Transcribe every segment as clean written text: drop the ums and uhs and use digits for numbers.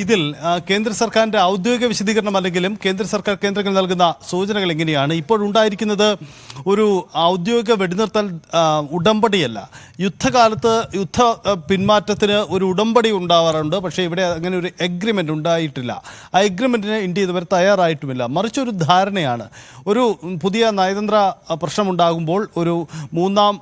ഇതിൽ കേന്ദ്ര സർക്കാരിന്റെ ഔദ്യോഗിക വിശദീകരണം അല്ലെങ്കിലും കേന്ദ്ര സർക്കാർ കേന്ദ്രങ്ങൾ നൽകുന്ന സൂചനകൾ എങ്ങനെയാണ്? ഇപ്പോഴുണ്ടായിരിക്കുന്നത് ഒരു ഔദ്യോഗിക വെടിനിർത്തൽ ഉടമ്പടിയല്ല. യുദ്ധകാലത്ത് പിന്മാറ്റത്തിന് ഒരു ഉടമ്പടി ഉണ്ടാവാറുണ്ട്. പക്ഷേ ഇവിടെ അങ്ങനെ ഒരു എഗ്രിമെൻ്റ് ഉണ്ടായിട്ടില്ല. ആ എഗ്രിമെൻറ്റിന് ഇന്ത്യ ഇതുവരെ തയ്യാറായിട്ടുമില്ല. മറിച്ചൊരു ധാരണയാണ്. ഒരു പുതിയ നയതന്ത്ര പ്രശ്നമുണ്ടാകുമ്പോൾ ഒരു മൂന്നാം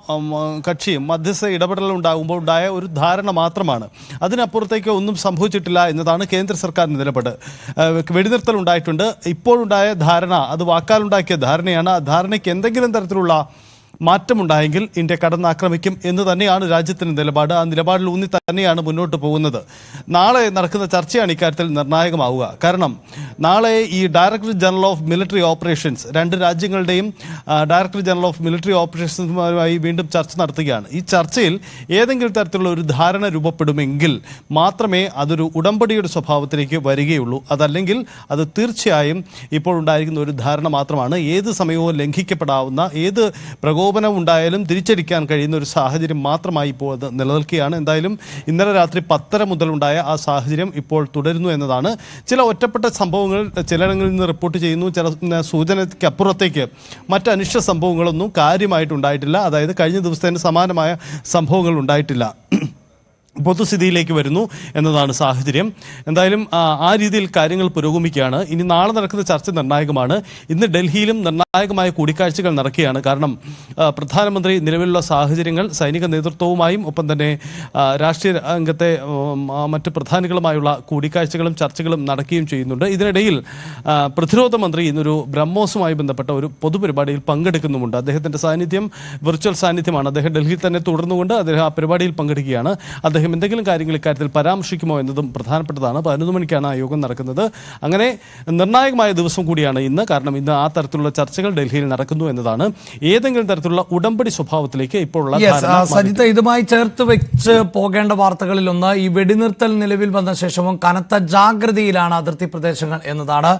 കക്ഷിയും മധ്യസ്ഥ ഇടപെടലുണ്ടാകുമ്പോൾ ഉണ്ടായ ഒരു ധാരണ മാത്രമാണ്. അതിനപ്പുറത്തേക്ക് ഒന്നും സംഭവിച്ചിട്ടില്ല എന്നതാണ് കേന്ദ്ര സർക്കാരിന്റെ നിലപാട്. വെടിനിർത്തൽ ഉണ്ടായിട്ടുണ്ട്. ഇപ്പോഴുണ്ടായ ധാരണ അത് വാക്കാലുണ്ടാക്കിയ ധാരണയാണ്. ആ ധാരണയ്ക്ക് എന്തെങ്കിലും തരത്തിലുള്ള മാറ്റമുണ്ടായെങ്കിൽ ഇന്ത്യ കടന്നാക്രമിക്കും എന്ന് തന്നെയാണ് രാജ്യത്തിൻ്റെ നിലപാട്. ആ നിലപാടിൽ ഊന്നി തന്നെയാണ് മുന്നോട്ട് പോകുന്നത്. നാളെ നടക്കുന്ന ചർച്ചയാണ് ഇക്കാര്യത്തിൽ നിർണായകമാവുക. കാരണം നാളെ ഈ director general of military operations, രണ്ട് രാജ്യങ്ങളുടെയും ഡയറക്ടർ ജനറൽ ഓഫ് മിലിറ്ററി ഓപ്പറേഷൻസുമായി വീണ്ടും ചർച്ച നടത്തുകയാണ്. ഈ ചർച്ചയിൽ ഏതെങ്കിലും തരത്തിലുള്ള ഒരു ധാരണ രൂപപ്പെടുമെങ്കിൽ മാത്രമേ അതൊരു ഉടമ്പടിയുടെ സ്വഭാവത്തിലേക്ക് വരികയുള്ളൂ. അതല്ലെങ്കിൽ അത് തീർച്ചയായും ഇപ്പോഴുണ്ടായിരിക്കുന്ന ഒരു ധാരണ മാത്രമാണ്. ഏത് സമയവും ലംഘിക്കപ്പെടാവുന്ന, ഏത് പ്രകോപനം ഉണ്ടായാലും തിരിച്ചടിക്കാൻ കഴിയുന്ന ഒരു സാഹചര്യം മാത്രമായി ഇപ്പോൾ അത് നിലനിൽക്കുകയാണ്. എന്തായാലും ഇന്നലെ രാത്രി 10:30 മുതലുണ്ടായ ആ സാഹചര്യം ഇപ്പോൾ തുടരുന്നു എന്നതാണ്. ചില ഒറ്റപ്പെട്ട സംഭവങ്ങൾ ചിലയിടങ്ങളിൽ നിന്ന് റിപ്പോർട്ട് ചെയ്യുന്നു. ചില സൂചനയ്ക്കപ്പുറത്തേക്ക് മറ്റ് അനിഷ്ട സംഭവങ്ങളൊന്നും കാര്യമായിട്ടുണ്ടായിട്ടില്ല. അതായത് കഴിഞ്ഞ ദിവസത്തിന് സമാനമായ സംഭവങ്ങൾ ഉണ്ടായിട്ടില്ല. പൊതുസ്ഥിതിയിലേക്ക് വരുന്നു എന്നതാണ് സാഹചര്യം. എന്തായാലും ആ രീതിയിൽ കാര്യങ്ങൾ പുരോഗമിക്കുകയാണ്. ഇനി നാളെ നടക്കുന്ന ചർച്ച നിർണായകമാണ്. ഇന്ന് ഡൽഹിയിലും നിർണായകമായ കൂടിക്കാഴ്ചകൾ നടക്കുകയാണ്. കാരണം പ്രധാനമന്ത്രി നിലവിലുള്ള സാഹചര്യങ്ങൾ സൈനിക നേതൃത്വവുമായും ഒപ്പം തന്നെ രാഷ്ട്രീയ രംഗത്തെ മറ്റ് പ്രധാനികളുമായുള്ള കൂടിക്കാഴ്ചകളും ചർച്ചകളും നടക്കുകയും ചെയ്യുന്നുണ്ട്. ഇതിനിടയിൽ പ്രതിരോധ മന്ത്രി ഇന്നൊരു ബ്രഹ്മോസുമായി ബന്ധപ്പെട്ട ഒരു പൊതുപരിപാടിയിൽ പങ്കെടുക്കുന്നുമുണ്ട്. അദ്ദേഹത്തിൻ്റെ സാന്നിധ്യം വെർച്വൽ സാന്നിധ്യമാണ്. അദ്ദേഹം ഡൽഹിയിൽ തന്നെ തുടർന്നുകൊണ്ട് അദ്ദേഹം ആ പരിപാടിയിൽ പങ്കെടുക്കുകയാണ്. അദ്ദേഹം എന്തെങ്കിലും കാര്യങ്ങൾ ഇക്കാര്യത്തിൽ പരാമർശിക്കുമോ എന്നതും പ്രധാനപ്പെട്ടതാണ്. 11 മണിക്കാണ് ആ യോഗം നടക്കുന്നത്. അങ്ങനെ നിർണായകമായ ദിവസം കൂടിയാണ് ഇന്ന്. കാരണം ഇന്ന് ആ തരത്തിലുള്ള ചർച്ചകൾ ഡൽഹിയിൽ നടക്കുന്നു എന്നതാണ്. ഏതെങ്കിലും തരത്തിലുള്ള ഉടമ്പടി സ്വഭാവത്തിലേക്ക് ഇപ്പോഴുള്ള സജിത്ത്, ഇതുമായി ചേർത്ത് വെച്ച് പോകേണ്ട വാർത്തകളിലൊന്ന് ഈ വെടിനിർത്തൽ നിലവിൽ വന്ന ശേഷവും കനത്ത ജാഗ്രതയിലാണ് അതിർത്തി പ്രദേശങ്ങൾ എന്നതാണ്.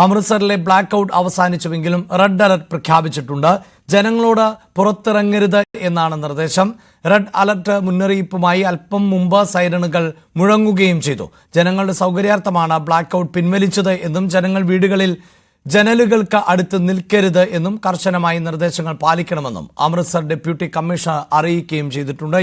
അമൃത്സറിലെ ബ്ലാക്ക് ഔട്ട് അവസാനിച്ചുവെങ്കിലും റെഡ് അലർട്ട് പ്രഖ്യാപിച്ചിട്ടുണ്ട്. ജനങ്ങളോട് പുറത്തിറങ്ങരുത് എന്നാണ് നിർദ്ദേശം. റെഡ് അലർട്ട് മുന്നറിയിപ്പുമായി അല്പം മുമ്പ് സൈറണുകൾ മുഴങ്ങുകയും ചെയ്തു. ജനങ്ങളുടെ സൗകര്യാർത്ഥമാണ് ബ്ലാക്ക് ഔട്ട് പിൻവലിച്ചത് എന്നും ജനങ്ങൾ വീടുകളിൽ ജനലുകൾക്ക് അടുത്ത് നിൽക്കരുത് എന്നും കർശനമായി നിർദ്ദേശങ്ങൾ പാലിക്കണമെന്നും അമൃത്സർ ഡെപ്യൂട്ടി കമ്മീഷണർ അറിയിക്കുകയും ചെയ്തിട്ടുണ്ട്.